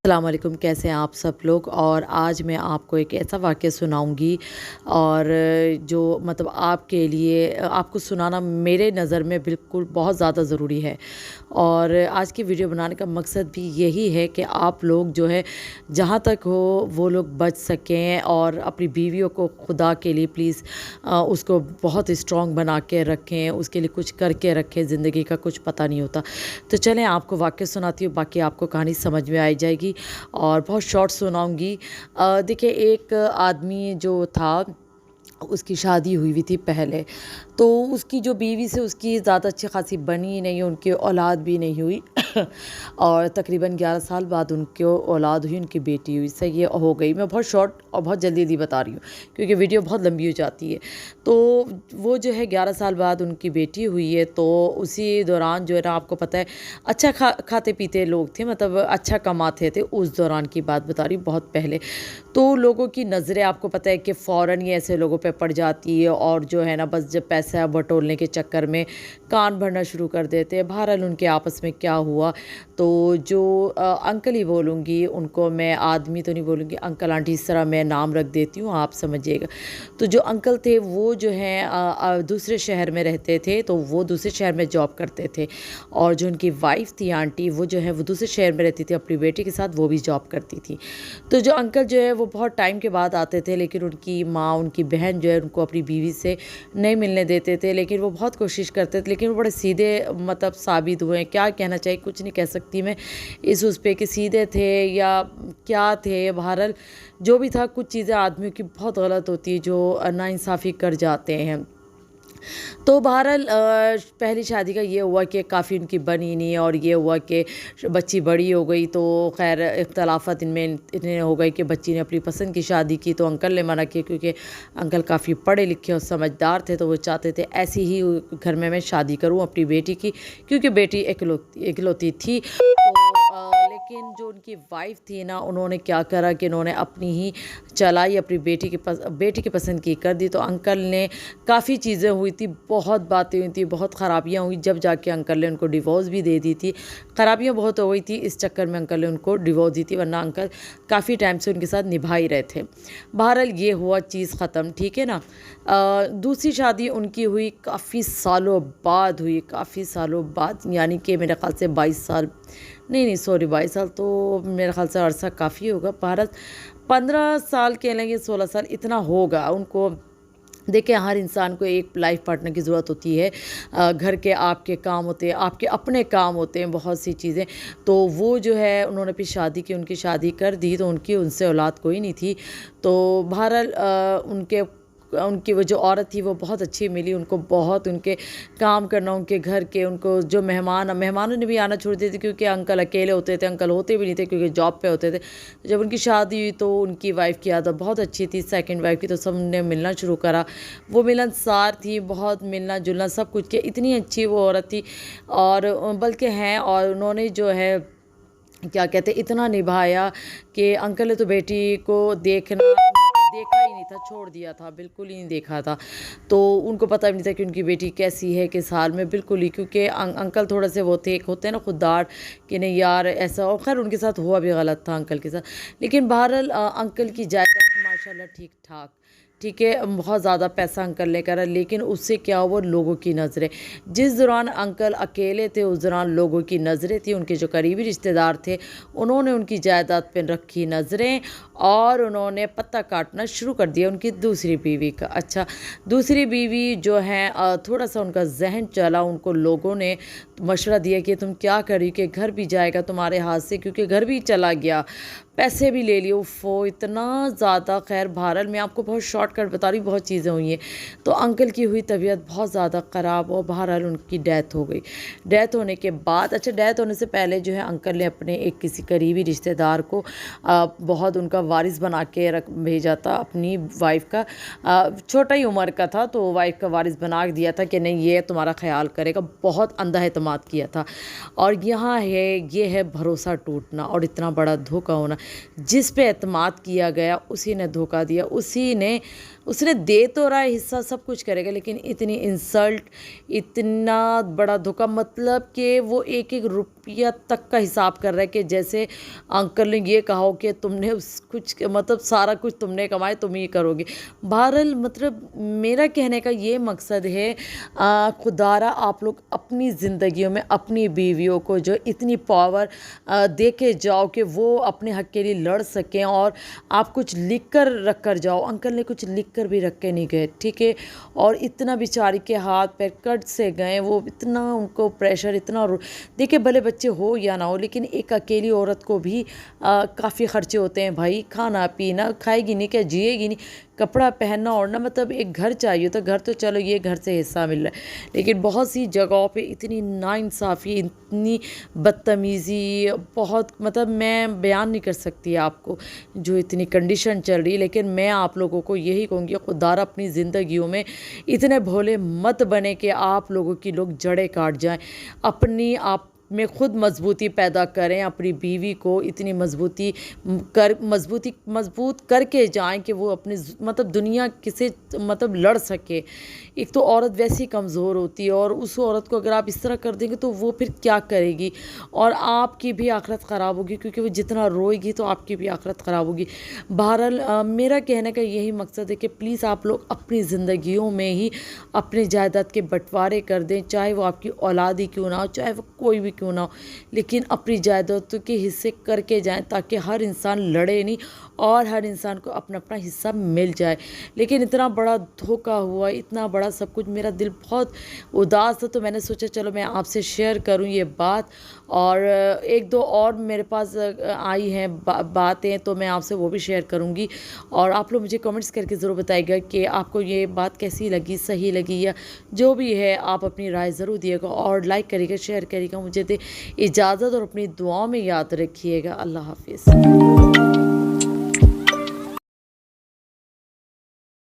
अस्सलाम वालेकुम। कैसे हैं आप सब लोग। और आज मैं आपको एक ऐसा वाक़या सुनाऊंगी और जो मतलब आपके लिए आपको सुनाना मेरे नज़र में बिल्कुल बहुत ज़्यादा ज़रूरी है। और आज की वीडियो बनाने का मकसद भी यही है कि आप लोग जो है जहाँ तक हो वो लोग बच सकें और अपनी बीवियों को खुदा के लिए प्लीज़ उसको बहुत स्ट्रॉन्ग बना के रखें, उसके लिए कुछ करके रखें। ज़िंदगी का कुछ पता नहीं होता। तो चलें आपको वाक़या सुनाती हूँ, बाकी आपको कहानी समझ में आ जाएगी और बहुत शॉर्ट सुनाऊंगी। देखिए, एक आदमी जो था उसकी शादी हुई थी पहले, तो उसकी जो बीवी से उसकी ज़्यादा अच्छी खासी बनी नहीं, उनकी औलाद भी नहीं हुई। और तकरीबन 11 साल बाद उनकी औलाद हुई, उनकी बेटी हुई। सही ये हो गई। मैं बहुत शॉर्ट और बहुत जल्दी जल्दी बता रही हूँ क्योंकि वीडियो बहुत लंबी हो जाती है। तो वो जो है 11 साल बाद उनकी बेटी हुई है। तो उसी दौरान जो है ना, आपको पता है अच्छा खाते पीते लोग थे, मतलब अच्छा कमाते थे। उस दौरान की बात बता रही हूँ, बहुत पहले। तो लोगों की नज़रें आपको पता है कि फ़ौरन ही ऐसे लोगों पे पड़ जाती है और जो है ना, बस जब पैसा बटोरने के चक्कर में कान भरना शुरू कर देते हैं। बहरहाल उनके आपस में क्या हुआ, तो जो अंकल ही बोलूँगी उनको, मैं आदमी तो नहीं बोलूँगी, अंकल आंटी इस तरह मैं नाम रख देती हूँ, आप समझिएगा। तो जो अंकल थे वो जो हैं दूसरे शहर में रहते थे, तो वो दूसरे शहर में जॉब करते थे। और जो उनकी वाइफ़ थी आंटी, वो जो है वो दूसरे शहर में रहती थी अपनी बेटी के साथ, वो भी जॉब करती थी। तो जो अंकल जो है वो बहुत टाइम के बाद आते थे, लेकिन उनकी माँ, उनकी बहन जो है उनको अपनी बीवी से नहीं मिलने देते थे। लेकिन वो बहुत कोशिश करते थे, लेकिन वो बड़े सीधे मतलब साबित हुए। क्या कहना चाहिए, कुछ नहीं कह सकती मैं इस उस पे कि सीधे थे या क्या थे। बहरहाल जो भी था, कुछ चीज़ें आदमियों की बहुत गलत होती है जो नाइंसाफ़ी कर जाते हैं। तो बहरहाल पहली शादी का ये हुआ कि काफ़ी उनकी बनी नहीं, और ये हुआ कि बच्ची बड़ी हो गई। तो खैर इख्तलाफात इनमें इतने हो गए कि बच्ची ने अपनी पसंद की शादी की, तो अंकल ने मना किया क्योंकि अंकल काफ़ी पढ़े लिखे और समझदार थे। तो वो चाहते थे ऐसी ही घर में मैं शादी करूं अपनी बेटी की, क्योंकि बेटी इकलौती थी। लेकिन जो उनकी वाइफ़ थी ना, उन्होंने क्या करा कि उन्होंने अपनी ही चलाई, अपनी बेटी की पसंद की कर दी। तो अंकल ने काफ़ी चीज़ें हुई थी, बहुत बातें हुई थी, बहुत ख़राबियाँ हुई, जब जाके अंकल ने उनको डिवोर्स भी दे दी थी। ख़राबियाँ बहुत हो गई थी, इस चक्कर में अंकल ने उनको डिवोर्स दी थी, वरना अंकल काफ़ी टाइम से उनके साथ निभा ही रहे थे। बहरहाल ये हुआ, चीज़ ख़त्म, ठीक है ना। दूसरी शादी उनकी हुई काफ़ी सालों बाद हुई, काफ़ी सालों बाद, यानी कि मेरे ख़्याल से 22 साल, नहीं सॉरी, 22 साल तो मेरे ख़्याल से अरसा काफ़ी होगा। भारत 15 साल कह लेंगे, 16 साल इतना होगा उनको। देखिए, हर इंसान को एक लाइफ पार्टनर की ज़रूरत होती है। घर के आपके काम होते हैं, आपके अपने काम होते हैं, बहुत सी चीज़ें। तो वो जो है उन्होंने फिर शादी की, उनकी शादी कर दी, तो उनकी उनसे औलाद कोई नहीं थी। तो बहरहाल उनकी वो जो औरत थी वो बहुत अच्छी मिली उनको, बहुत उनके काम करना, उनके घर के, उनको जो मेहमानों ने भी आना छोड़ दिए थे क्योंकि अंकल अकेले होते थे, अंकल होते भी नहीं थे क्योंकि जॉब पे होते थे। जब उनकी शादी हुई तो उनकी वाइफ़ की आदत बहुत अच्छी थी, सेकंड वाइफ़ की, तो सब ने मिलना शुरू करा। वो मिलनसार थी, बहुत मिलना जुलना सब कुछ किया, इतनी अच्छी वो औरत थी। और बल्कि हैं, और उन्होंने जो है क्या कहते इतना निभाया कि अंकल ने तो बेटी को देखा ही नहीं था, छोड़ दिया था, बिल्कुल ही नहीं देखा था। तो उनको पता भी नहीं था कि उनकी बेटी कैसी है, किस हाल में, बिल्कुल ही, क्योंकि अंकल थोड़े से वो थे, एक होते हैं ना खुददार, कि नहीं यार ऐसा। और खैर उनके साथ हुआ भी गलत था अंकल के साथ। लेकिन बहरहाल अंकल की जायदाद माशाल्लाह ठीक ठाक, ठीक है, बहुत ज़्यादा पैसा अंकल ने करा। लेकिन उससे क्या हुआ, लोगों की नज़रें, जिस दौरान अंकल अकेले थे उस दौरान लोगों की नज़रें थी, उनके जो करीबी रिश्तेदार थे उन्होंने उनकी जायदाद पर रखी नज़रें और उन्होंने पत्ता काटना शुरू कर दिया उनकी दूसरी बीवी का। अच्छा, दूसरी बीवी जो है थोड़ा सा उनका जहन चला, उनको लोगों ने मशवरा दिया कि तुम क्या करी कि घर भी जाएगा तुम्हारे हाथ से, क्योंकि घर भी चला गया, पैसे भी ले लिए। उफ़ो, इतना ज़्यादा। खैर बहरहाल मैं आपको बहुत शॉर्टकट बता रही हूँ, बहुत चीज़ें हुई हैं। तो अंकल की हुई तबीयत बहुत ज़्यादा ख़राब और बहरहाल उनकी डेथ हो गई। डेथ होने के बाद, अच्छा, डेथ होने से पहले जो है अंकल ने अपने एक किसी करीबी रिश्तेदार को बहुत उनका वारिस बना के भेजा था, अपनी वाइफ़ का। छोटा ही उम्र का था, तो वाइफ़ का वारिस बना दिया था कि नहीं ये तुम्हारा ख्याल करेगा। बहुत अंधा एतमाद किया था। और यहाँ है, ये है भरोसा टूटना और इतना बड़ा धोखा होना। जिस पे एतमाद किया गया उसी ने धोखा दिया, اس نے دے تو رہا ہے حصہ، سب کچھ کرے گا، لیکن اتنی انسلٹ، اتنا بڑا دھوکا، مطلب کہ وہ ایک ایک روپیہ تک کا حساب کر رہا ہے کہ جیسے انکل نے یہ کہا ہو کہ تم نے کچھ مطلب سارا کچھ تم نے کمائے، تم ہی کرو گے۔ بہرحال مطلب میرا کہنے کا یہ مقصد ہے، خدارا آپ لوگ اپنی زندگیوں میں اپنی بیویوں کو جو اتنی پاور دے کے جاؤ کہ وہ اپنے حق کے لیے لڑ سکیں، اور آپ کچھ لکھ کر رکھ کر جاؤ۔ انکل نے کچھ لکھ کر بھی رکھ کے نہیں گئے، ٹھیک ہے، اور اتنا بیچاری کے ہاتھ پیر کٹ سے گئے، وہ اتنا ان کو پریشر، اتنا دیکھیں بھلے بچے ہو یا نہ ہو، لیکن ایک اکیلی عورت کو بھی کافی خرچے ہوتے ہیں بھائی، کھانا پینا، کھائے گی نہیں کیا، جیے گی نہیں، کپڑا پہننا اوڑھنا، مطلب ایک گھر چاہیے ہوتا ہے۔ گھر تو چلو یہ گھر سے حصہ مل رہا ہے، لیکن بہت سی جگہوں پہ اتنی ناانصافی، اتنی بدتمیزی، بہت مطلب میں بیان نہیں کر سکتی آپ کو جو اتنی کنڈیشن چل رہی ہے۔ لیکن میں آپ لوگوں کو یہی کہوں گی، خدارا اپنی زندگیوں میں اتنے بھولے مت بنے کہ آپ لوگوں کی لوگ جڑیں کاٹ جائیں، اپنی آپ میں خود مضبوطی پیدا کریں، اپنی بیوی کو اتنی مضبوط کر کے جائیں کہ وہ اپنی مطلب دنیا کسے مطلب لڑ سکے۔ ایک تو عورت ویسی کمزور ہوتی ہے، اور اس عورت کو اگر آپ اس طرح کر دیں گے تو وہ پھر کیا کرے گی، اور آپ کی بھی آخرت خراب ہوگی، کیونکہ وہ جتنا روئے گی تو آپ کی بھی آخرت خراب ہوگی۔ بہرحال میرا کہنے کا یہی مقصد ہے کہ پلیز آپ لوگ اپنی زندگیوں میں ہی اپنے جائیداد کے بٹوارے کر دیں، چاہے وہ آپ کی اولاد ہی کیوں نہ ہو، چاہے وہ کوئی بھی کیوں نہ ہو، لیکن اپنی جائیدادوں کے حصے کر کے جائیں، تاکہ ہر انسان لڑے نہیں اور ہر انسان کو اپنا اپنا حصہ مل جائے۔ لیکن اتنا بڑا دھوکا ہوا، اتنا بڑا سب کچھ، میرا دل بہت اداس تھا، تو میں نے سوچا چلو میں آپ سے شیئر کروں یہ بات، اور ایک دو اور میرے پاس آئی ہیں باتیں، تو میں آپ سے وہ بھی شیئر کروں گی، اور آپ لوگ مجھے کمنٹس کر کے ضرور بتائیے گا کہ آپ کو یہ بات کیسی لگی، صحیح لگی، یا جو بھی ہے آپ اپنی رائے ضرور دیے گا، اور لائک کریے گا، شیئر کریے گا، مجھے دے اجازت، اور اپنی دعاؤں میں یاد رکھیے گا۔ اللہ حافظ۔